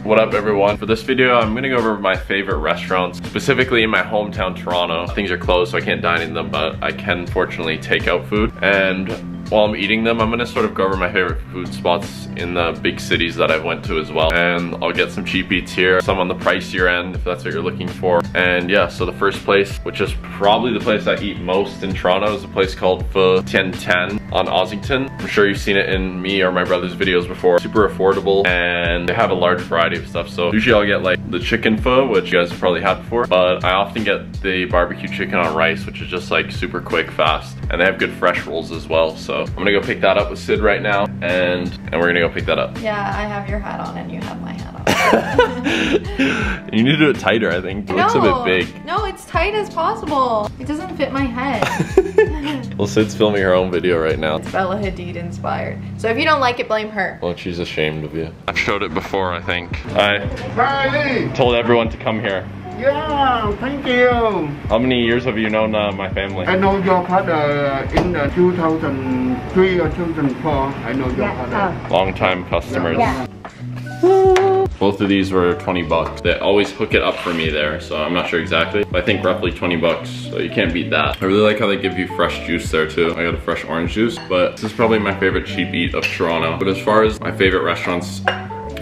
What up everyone? For this video, I'm gonna go over my favorite restaurants, specifically in my hometown, Toronto. Things are closed, so I can't dine in them, but I can fortunately take out food. And while I'm eating them, I'm gonna sort of go over my favorite food spots in the big cities that I've went to as well. And I'll get some cheap eats here, some on the pricier end if that's what you're looking for. And yeah, so the first place, which is probably the place I eat most in Toronto, is a place called Pho Tien Thanh on Ossington. I'm sure you've seen it in me or my brother's videos before. Super affordable, and they have a large variety of stuff. So usually I'll get like the chicken pho, which you guys have probably had before, but I often get the barbecue chicken on rice, which is just like super quick, fast. And they have good fresh rolls as well. So I'm gonna go pick that up with Sid right now, and we're gonna go pick that up. Yeah, I have your hat on and you have my hat on. You need to do it tighter, I think. It looks a bit big. No, it's tight as possible. It doesn't fit my head. Well, Sid's filming her own video right now. It's Bella Hadid inspired. So if you don't like it, blame her. Well, she's ashamed of you. I've showed it before, I think. I told everyone to come here. Yeah, thank you. How many years have you known my family? I know your father in 2003 or 2004. I know your father. Long-time customers. Yeah. Both of these were 20 bucks. They always hook it up for me there, so I'm not sure exactly, but I think roughly 20 bucks, so you can't beat that. I really like how they give you fresh juice there too. I got a fresh orange juice, but this is probably my favorite cheap eat of Toronto. But as far as my favorite restaurants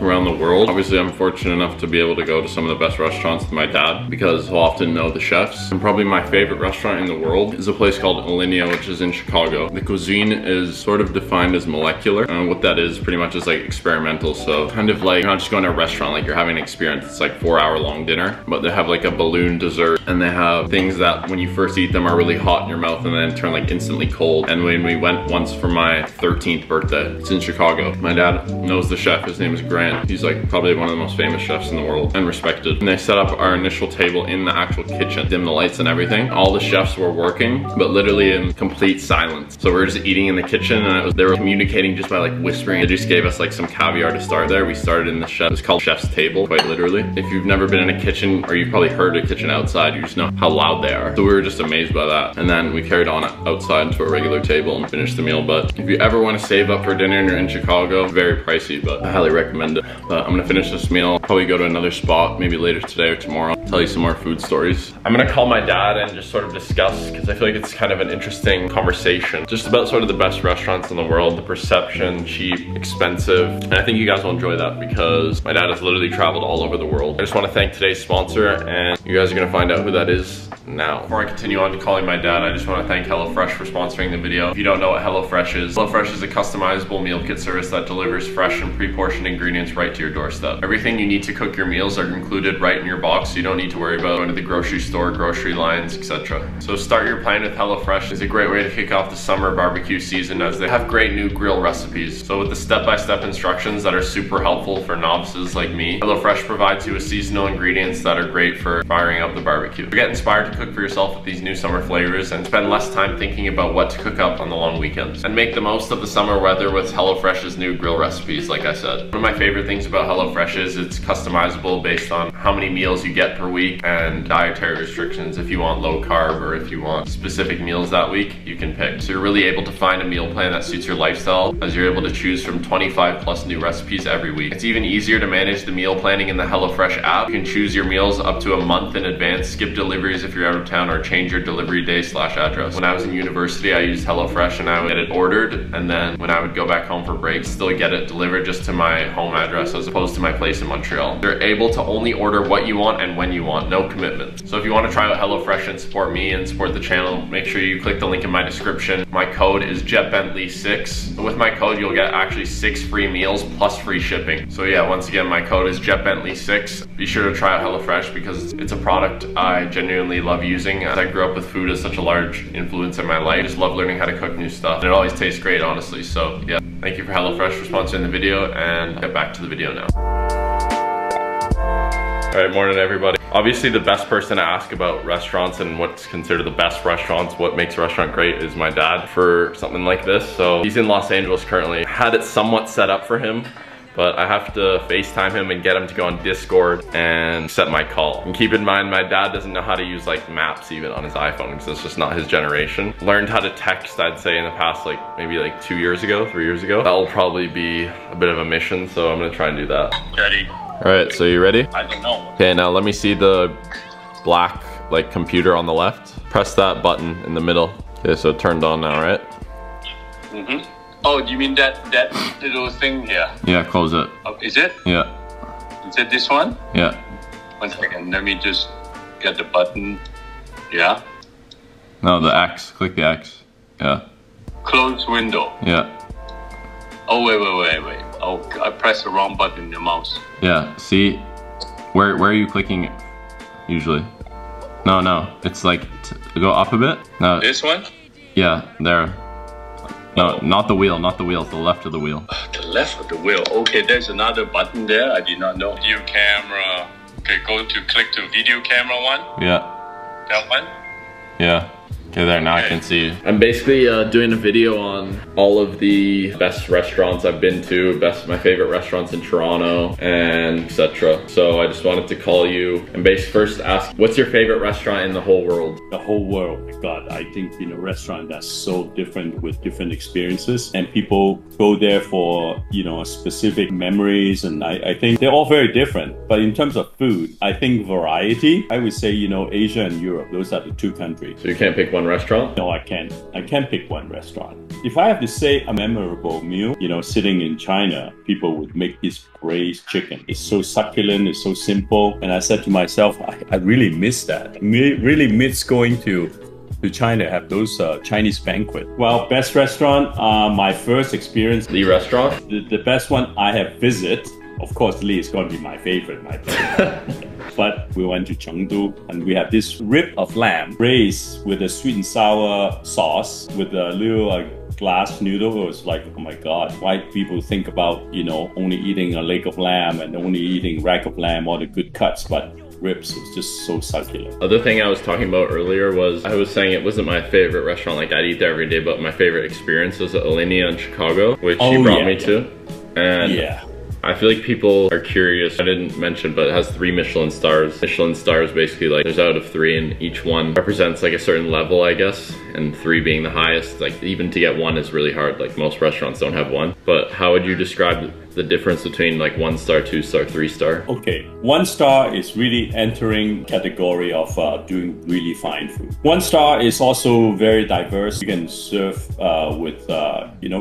around the world, obviously I'm fortunate enough to be able to go to some of the best restaurants with my dad because he'll often know the chefs. And probably my favorite restaurant in the world is a place called Alinea, which is in Chicago. The cuisine is sort of defined as molecular, and what that is pretty much is like experimental. So kind of like, you're not just going to a restaurant, like you're having an experience. It's like 4-hour long dinner, but they have like a balloon dessert, and they have things that when you first eat them are really hot in your mouth and then turn like instantly cold. And when we went once for my 13th birthday, it's in Chicago. My dad knows the chef, his name is Grant. He's like probably one of the most famous chefs in the world and respected. And they set up our initial table in the actual kitchen, dim the lights and everything. All the chefs were working, but literally in complete silence. So we were just eating in the kitchen, and they were communicating just by like whispering. They just gave us like some caviar to start there. We started in the chef, it's called chef's table, quite literally. If you've never been in a kitchen, or you've probably heard a kitchen outside, you just know how loud they are. So we were just amazed by that. And then we carried on outside to a regular table and finished the meal. But if you ever want to save up for dinner and you're in Chicago, very pricey, but I highly recommend it. But I'm gonna finish this meal, probably go to another spot, maybe later today or tomorrow, tell you some more food stories. I'm gonna call my dad and just sort of discuss, because I feel like it's kind of an interesting conversation, just about sort of the best restaurants in the world, the perception, cheap, expensive. And I think you guys will enjoy that because my dad has literally traveled all over the world. I just wanna thank today's sponsor, and you guys are gonna find out who that is now. Before I continue on to calling my dad, I just wanna thank HelloFresh for sponsoring the video. If you don't know what HelloFresh is a customizable meal kit service that delivers fresh and pre-portioned ingredients right to your doorstep. Everything you need to cook your meals are included right in your box, so you don't need to worry about going to the grocery store, grocery lines, etc. So start your plan with HelloFresh. It's a great way to kick off the summer barbecue season, as they have great new grill recipes. So with the step-by-step instructions that are super helpful for novices like me, HelloFresh provides you with seasonal ingredients that are great for firing up the barbecue. Get inspired to cook for yourself with these new summer flavors and spend less time thinking about what to cook up on the long weekends. And make the most of the summer weather with HelloFresh's new grill recipes, like I said. One of my favorite things about HelloFresh is it's customizable based on how many meals you get per week and dietary restrictions. If you want low carb or if you want specific meals that week, you can pick. So you're really able to find a meal plan that suits your lifestyle, as you're able to choose from 25 plus new recipes every week. It's even easier to manage the meal planning in the HelloFresh app. You can choose your meals up to a month in advance, skip deliveries if you're out of town, or change your delivery day / address. When I was in university, I used HelloFresh, and I would get it ordered, and then when I would go back home for breaks, still get it delivered just to my home address as opposed to my place in Montreal. They're able to only order what you want and when you want, no commitment. So if you want to try out HelloFresh and support me and support the channel, make sure you click the link in my description. My code is JetBentley6. With my code, you'll get actually 6 free meals plus free shipping. So yeah, once again, my code is JetBentley6. Be sure to try out HelloFresh because it's a product I genuinely love using, as I grew up with food as such a large influence in my life. I just love learning how to cook new stuff, and it always tastes great, honestly. So yeah, thank you for HelloFresh for sponsoring the video, and get back to the video now. Alright, morning everybody. Obviously the best person to ask about restaurants and what's considered the best restaurants, what makes a restaurant great, is my dad for something like this. So he's in Los Angeles currently. Had it somewhat set up for him, but I have to FaceTime him and get him to go on Discord and set my call. And keep in mind, my dad doesn't know how to use like maps even on his iPhone, because it's just not his generation. Learned how to text, I'd say, in the past like maybe like 2 years ago, 3 years ago. That'll probably be a bit of a mission, so I'm gonna try and do that. Ready? All right, so you ready? I don't know. Okay, now let me see the black like computer on the left. Press that button in the middle. Okay, so it turned on now, right? Mm-hmm. Oh, you mean that little thing here? Yeah, close it. Oh, is it? Yeah. Is it this one? Yeah. 1 second, let me just get the button. Yeah. No, the X. Click the X. Yeah. Close window. Yeah. Oh, wait. Oh, I pressed the wrong button in the mouse. Yeah. See, where are you clicking usually? No. It's like go up a bit. No. This one? Yeah, there. No, not the wheel. Not the wheel. It's the left of the wheel. The left of the wheel. Okay, there's another button there. I did not know. Video camera. Okay, go to click to video camera one. Yeah. That one? Yeah. Okay, there, now I can see you. I'm basically doing a video on all of the best restaurants I've been to, my favorite restaurants in Toronto, and etc. So I just wanted to call you and first ask, what's your favorite restaurant in the whole world? The whole world, my God, I think in a restaurant that's so different with different experiences, and people go there for, specific memories, and I think they're all very different. But in terms of food, I think variety, I would say, Asia and Europe, those are the two countries. So you can't pick one restaurant? No, I can't. I can't pick one restaurant. If I have to say a memorable meal, sitting in China, people would make this braised chicken. It's so succulent, it's so simple. And I said to myself, I really miss that. I really miss going to China, have those Chinese banquet. Well, best restaurant, my first experience. The restaurant? The best one I have visited, of course, Lee is going to be my favorite. But we went to Chengdu and we have this rib of lamb braised with a sweet and sour sauce with a little glass noodle. It was like, oh my God, why people think about, only eating a leg of lamb and only eating rack of lamb, all the good cuts, but ribs is just so succulent. Other thing I was talking about earlier was, I was saying it wasn't my favorite restaurant, like I'd eat there every day, but my favorite experience was at Alinea in Chicago, which she brought me to. And I feel like people are curious. I didn't mention, but it has 3 Michelin stars. Michelin stars basically like there's out of 3 and each one represents like a certain level, I guess. And 3 being the highest, like even to get 1 is really hard. Like most restaurants don't have 1. But how would you describe the difference between like 1 star, 2 star, 3 star? Okay, 1 star is really entering category of doing really fine food. 1 star is also very diverse. You can serve with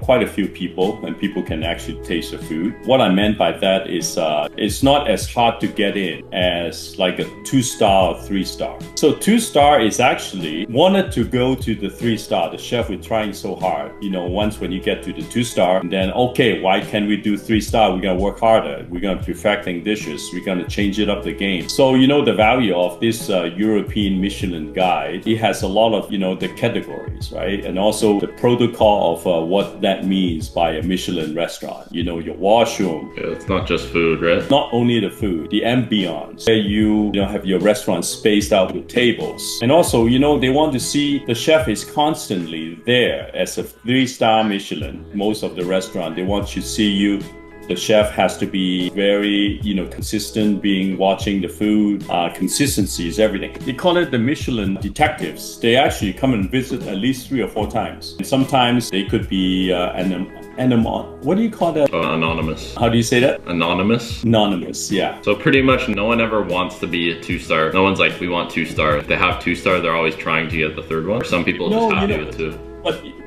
quite a few people, and people can actually taste the food. What I meant by that is it's not as hard to get in as like a 2 star or 3 star. So 2 star is actually wanted to go to the 3 star. The chef was trying so hard. Once when you get to the 2 star, and then okay, why can't we do 3 star? We're gonna work harder. We're gonna perfecting dishes. We're gonna change it up the game. So the value of this European Michelin guide, it has a lot of the categories, right? And also the protocol of what that means by a Michelin restaurant. Your washroom. Yeah, it's not just food, right? Not only the food, the ambience. Where you have your restaurant spaced out with tables, and also they want to see the chef is constantly there as a 3-star Michelin. Most of the restaurant, they want to see you. The chef has to be very, consistent, watching the food. Consistency is everything. They call it the Michelin detectives. They actually come and visit at least 3 or 4 times. And sometimes they could be what do you call that? Anonymous. How do you say that? Anonymous? Anonymous, yeah. So pretty much no one ever wants to be a 2 star. No one's like, we want 2 star. If they have 2 star, they're always trying to get the 3rd one. Or some people just happy with 2.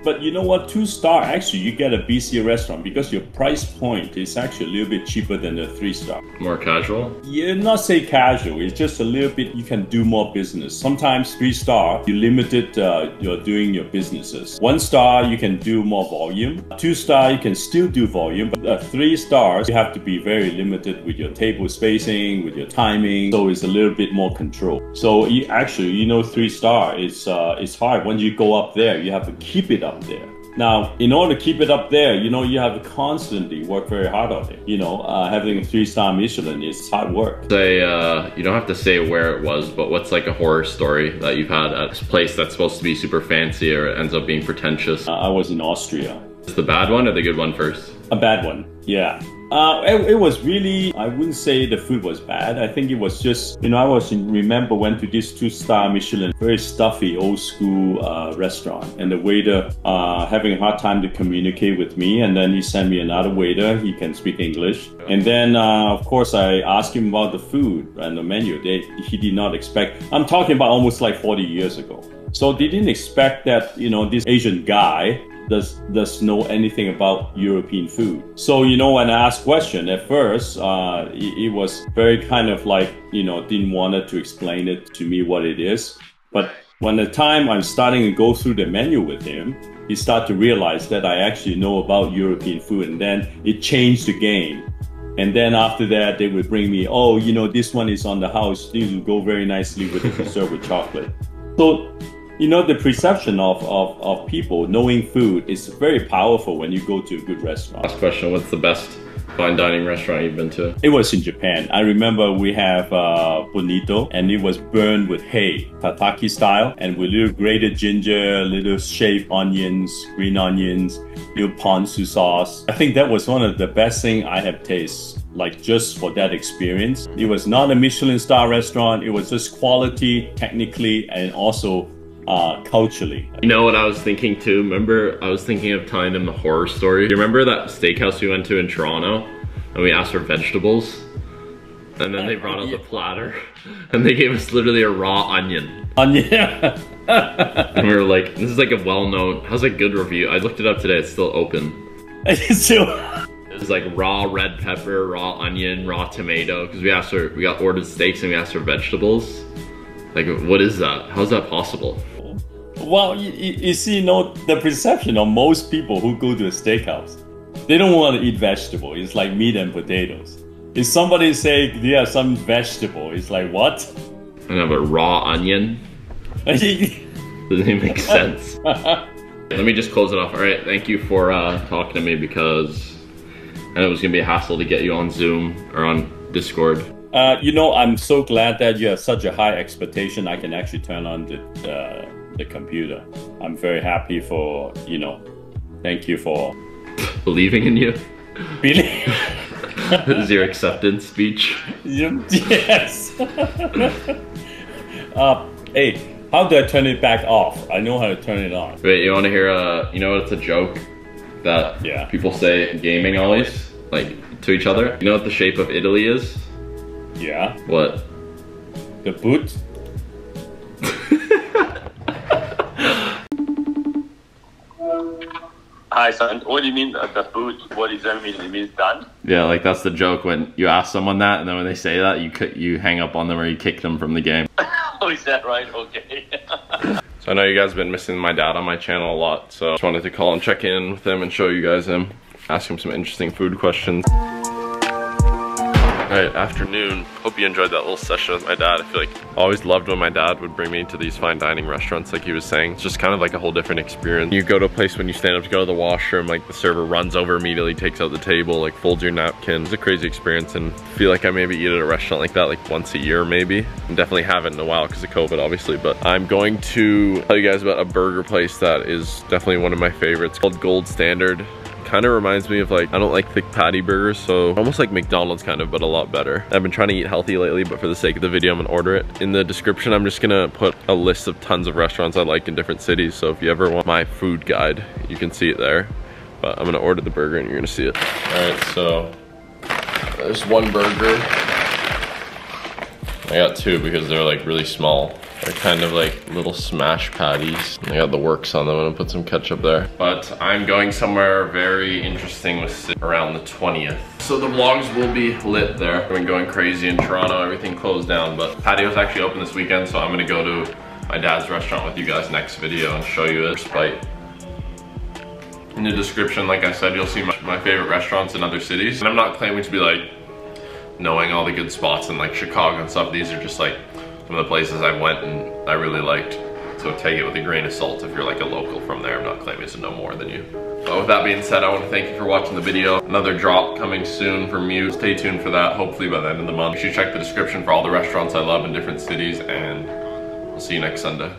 But you know what? 2 star, actually, you get a BC restaurant because your price point is actually a little bit cheaper than the 3 star. More casual? Yeah, not say casual. It's just a little bit, you can do more business. Sometimes 3 star, you limited you're doing your businesses. 1 star, you can do more volume. 2 star, you can still do volume. But 3 stars, you have to be very limited with your table spacing, with your timing. So it's a little bit more control. So actually, 3 star, it's hard. When you go up there, you have to keep it up there. Now, in order to keep it up there, you have to constantly work very hard on it. Having a 3-star Michelin is hard work. Say, you don't have to say where it was, but what's like a horror story that you've had at this place that's supposed to be super fancy or it ends up being pretentious? I was in Austria. Is the bad one or the good one first? A bad one, yeah. It was really, I wouldn't say the food was bad. I think it was just, you know, remember went to this 2-star Michelin, very stuffy, old school restaurant. And the waiter having a hard time to communicate with me. And then he sent me another waiter, he can speak English. And then, of course, I asked him about the food and the menu. He did not expect, I'm talking about almost like 40 years ago. So they didn't expect that, you know, this Asian guy does know anything about European food. So, you know, when I asked question at first, it was very kind of like, you know, didn't want to explain it to me what it is. But when the time I'm starting to go through the menu with him, he started to realize that I actually know about European food, and then it changed the game. And then after that, they would bring me, oh, you know, this one is on the house. These will go very nicely with the dessert with chocolate. So, you know, the perception of people knowing food is very powerful when you go to a good restaurant. Last question, what's the best fine dining restaurant you've been to? It was in Japan. I remember we have bonito, and it was burned with hay, tataki style, and with little grated ginger, little shaved onions, green onions, little ponzu sauce. I think that was one of the best things I have tasted, like just for that experience. It was not a Michelin star restaurant. It was just quality, technically, and also culturally. You know what I was thinking too? Remember, I was thinking of telling them the horror story. You remember that steakhouse we went to in Toronto and we asked for vegetables? And then they brought out the platter and they gave us literally a raw onion. Onion? And we were like, this is like a well-known, how's a good review? I looked it up today, it's still open. It's still... It was like raw red pepper, raw onion, raw tomato, because we got ordered steaks and we asked for vegetables. Like, what is that? How's that possible? Well, you see, you know, the perception of most people who go to a steakhouse, they don't want to eat vegetable. It's like meat and potatoes. If somebody say, yeah, some vegetable, it's like, what? I have a raw onion. Doesn't even make sense. Let me just close it off. All right, thank you for talking to me, because I know it was gonna be a hassle to get you on Zoom or on Discord. You know, I'm so glad that you have such a high expectation. I can actually turn on the computer. I'm very happy for, you know, thank you for believing in you. Really? This is your acceptance speech. Yes. Hey, how do I turn it back off? I know how to turn it on. Wait, you want to hear you know what's a joke that people say in gaming always, like to each other? You know what the shape of Italy is? Yeah. What? The boot? Hi, son. What do you mean the boot? What does that mean? It means done? Yeah, like that's the joke when you ask someone that, and then when they say that, you hang up on them or you kick them from the game. Oh, is that right? Okay. So I know you guys have been missing my dad on my channel a lot, so I just wanted to call and check in with him and show you guys him, ask him some interesting food questions. Alright, afternoon. Hope you enjoyed that little session with my dad. I feel like I always loved when my dad would bring me to these fine dining restaurants, like he was saying. It's just kind of like a whole different experience. You go to a place, when you stand up to go to the washroom, like the server runs over immediately, takes out the table, like folds your napkin. It's a crazy experience, and I feel like I maybe eat at a restaurant like that like once a year maybe. I definitely haven't in a while because of COVID obviously, but I'm going to tell you guys about a burger place that is definitely one of my favorites. It's called Gold Standard. Kind of reminds me of, like, I don't like thick patty burgers, so almost like McDonald's kind of, but a lot better. I've been trying to eat healthy lately, but for the sake of the video, I'm gonna order it. In the description, I'm just gonna put a list of tons of restaurants I like in different cities, so if you ever want my food guide, you can see it there. But I'm gonna order the burger and you're gonna see it. All right, so there's one burger. I got two because they're like really small. They're kind of like little smash patties. I got the works on them. I'm gonna put some ketchup there. But I'm going somewhere very interesting with around the 20th. So the vlogs will be lit there. I've been going crazy in Toronto, everything closed down, but patio's actually open this weekend, so I'm gonna go to my dad's restaurant with you guys next video and show you it. Despite in the description, like I said, you'll see my favorite restaurants in other cities. And I'm not claiming to be like knowing all the good spots in like Chicago and stuff. These are just like some of the places I went and I really liked. So take it with a grain of salt if you're like a local from there. I'm not claiming to know more than you. But with that being said, I want to thank you for watching the video. Another drop coming soon from you. Stay tuned for that, hopefully by the end of the month. You should check the description for all the restaurants I love in different cities, and we'll see you next Sunday.